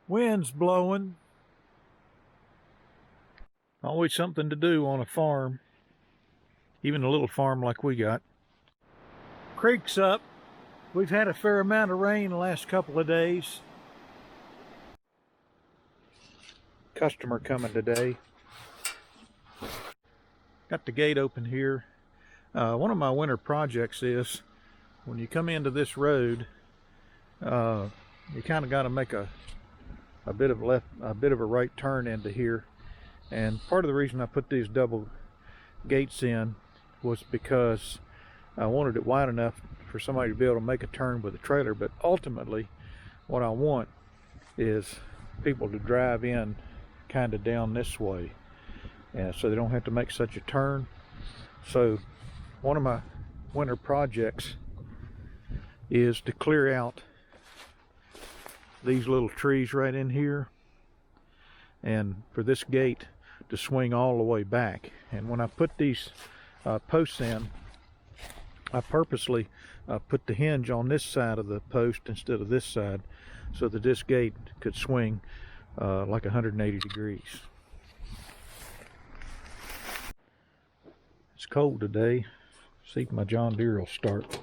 Wind's blowing. Always something to do on a farm, even a little farm like we got. Creek's up. We've had a fair amount of rain the last couple of days. Customer coming today. Got the gate open here. One of my winter projects is when you come into this road, you kind of got to make a bit of a right turn into here. And part of the reason I put these double gates in was because I wanted it wide enough for somebody to be able to make a turn with a trailer. But ultimately, what I want is people to drive in kind of down this way, and so they don't have to make such a turn. So one of my winter projects is to clear out these little trees right in here, and for this gate to swing all the way back. And when I put these posts in, I purposely put the hinge on this side of the post instead of this side, so that this gate could swing like 180 degrees. It's cold today. See if my John Deere will start.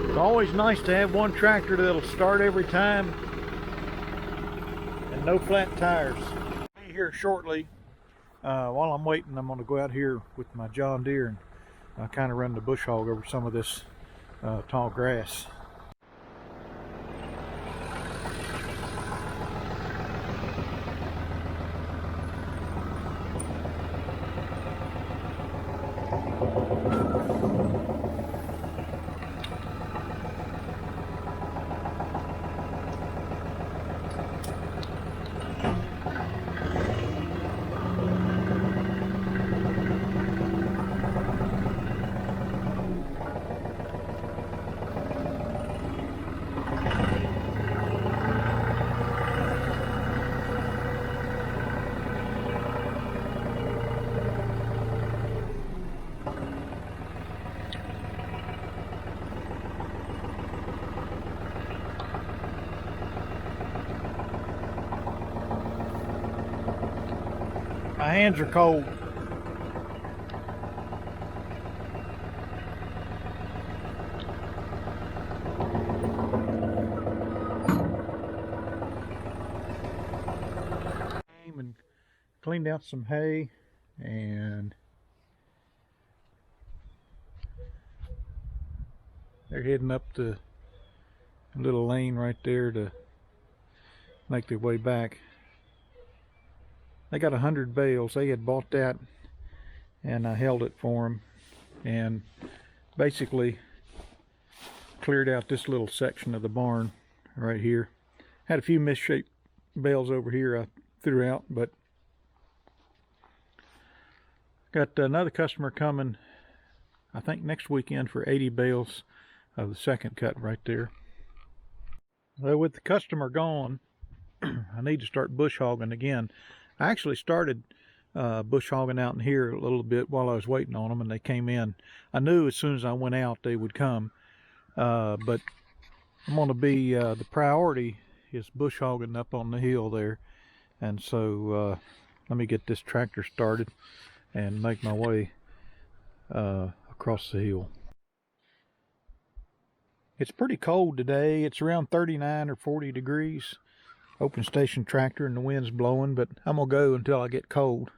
It's always nice to have one tractor that'll start every time and no flat tires. Here shortly, while I'm waiting, I'm going to go out here with my John Deere and kind of run the bush hog over some of this tall grass. My hands are cold. Came and cleaned out some hay, and they're heading up the little lane right there to make their way back. They got 100 bales. They had bought that, and I held it for them, and basically cleared out this little section of the barn right here. Had a few misshaped bales over here I threw out, but got another customer coming, I think next weekend, for 80 bales of the second cut right there. Well, with the customer gone, I need to start bush hogging again. I actually started bush hogging out in here a little bit while I was waiting on them, and they came in. I knew as soon as I went out they would come, but I'm going to be, the priority is bush hogging up on the hill there, and so let me get this tractor started and make my way across the hill. It's pretty cold today. It's around 39 or 40 degrees. Open station tractor and the wind's blowing, but I'm gonna go until I get cold.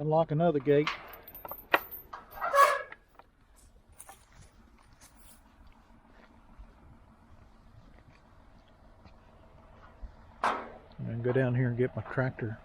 unlock another gate. And go down here and get my tractor.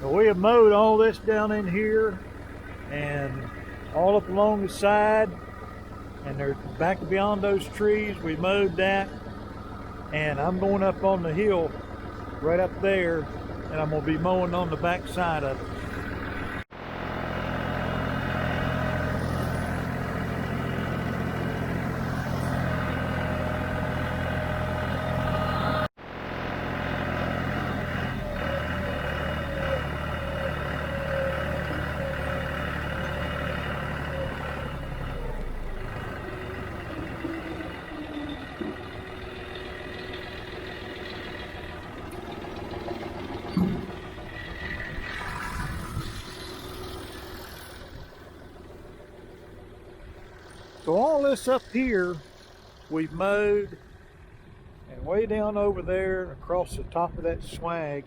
We have mowed all this down in here and all up along the side, and they're back beyond those trees. We mowed that, and I'm going up on the hill right up there, and I'm going to be mowing on the back side of it. So all this up here we've mowed, and way down over there across the top of that swag,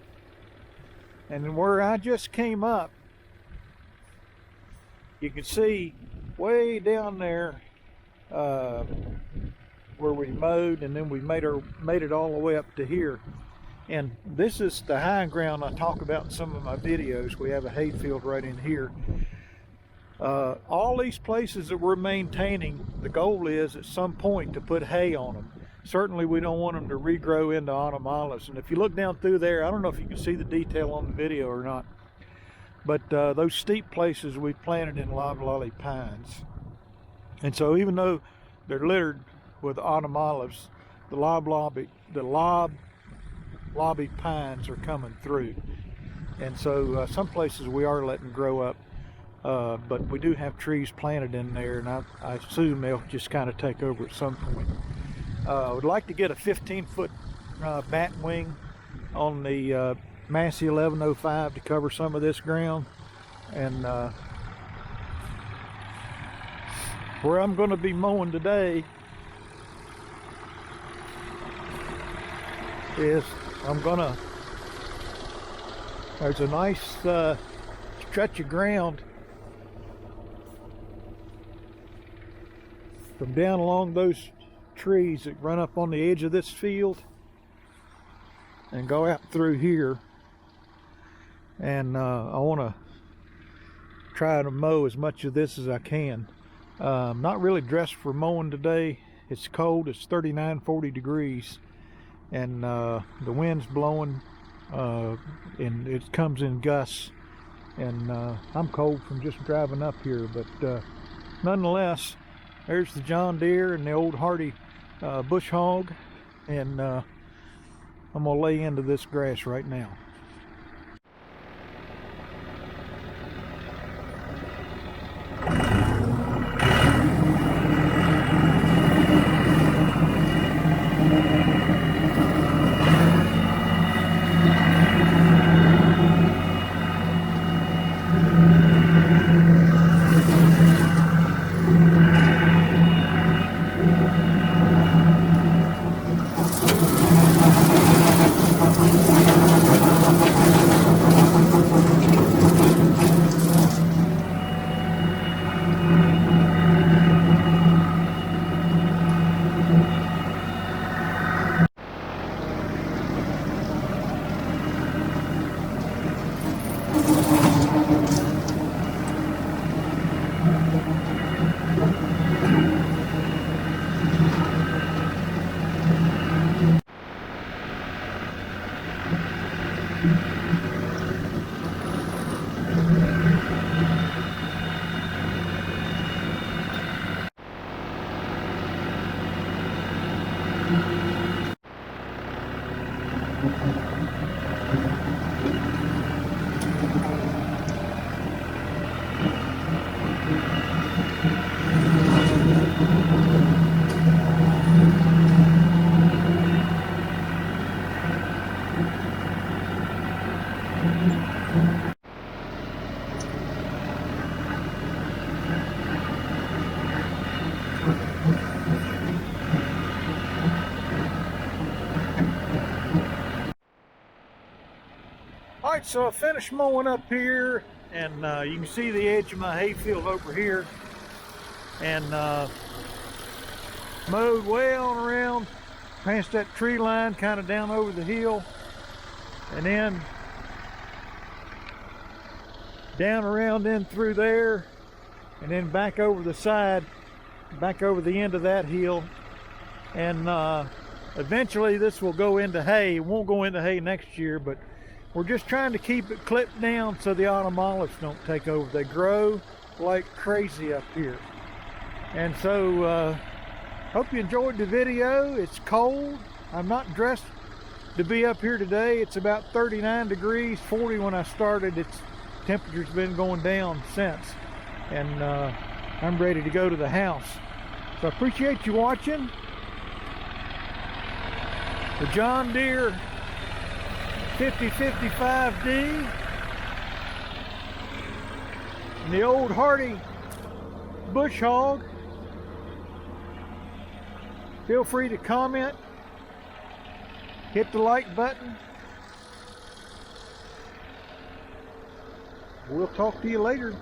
and where I just came up, you can see way down there where we mowed, and then we made it all the way up to here. And this is the high ground I talk about in some of my videos. We have a hay field right in here. All these places that we're maintaining, the goal is at some point to put hay on them. Certainly we don't want them to regrow into autumn olives. And if you look down through there, I don't know if you can see the detail on the video or not, but those steep places we planted in loblolly pines. And so even though they're littered with autumn olives, the loblolly pines are coming through. And so some places we are letting grow up. But we do have trees planted in there, and I assume they'll just kind of take over at some point. I would like to get a 15-foot bat wing on the Massey 1105 to cover some of this ground. And where I'm going to be mowing today is there's a nice stretch of ground from down along those trees that run up on the edge of this field and go out through here, and I want to try to mow as much of this as I can. I'm not really dressed for mowing today. It's cold. It's 39-40 degrees, and the wind's blowing, and it comes in gusts, and I'm cold from just driving up here, but nonetheless, there's the John Deere and the old Hardy bush hog, and I'm gonna lay into this grass right now. Alright, so I finished mowing up here, and you can see the edge of my hayfield over here, and mowed way on around past that tree line, kind of down over the hill, and then down around in through there, and then back over the side, back over the end of that hill, and eventually this will go into hay. It won't go into hay next year, but we're just trying to keep it clipped down so the autumn olives don't take over. They grow like crazy up here. And so hope you enjoyed the video. It's cold. I'm not dressed to be up here today. It's about 39 degrees, 40 when I started. Its temperature's been going down since. And I'm ready to go to the house. So I appreciate you watching. The John Deere 5055D and the old Hardy Bush Hog. Feel free to comment, hit the like button. We'll talk to you later.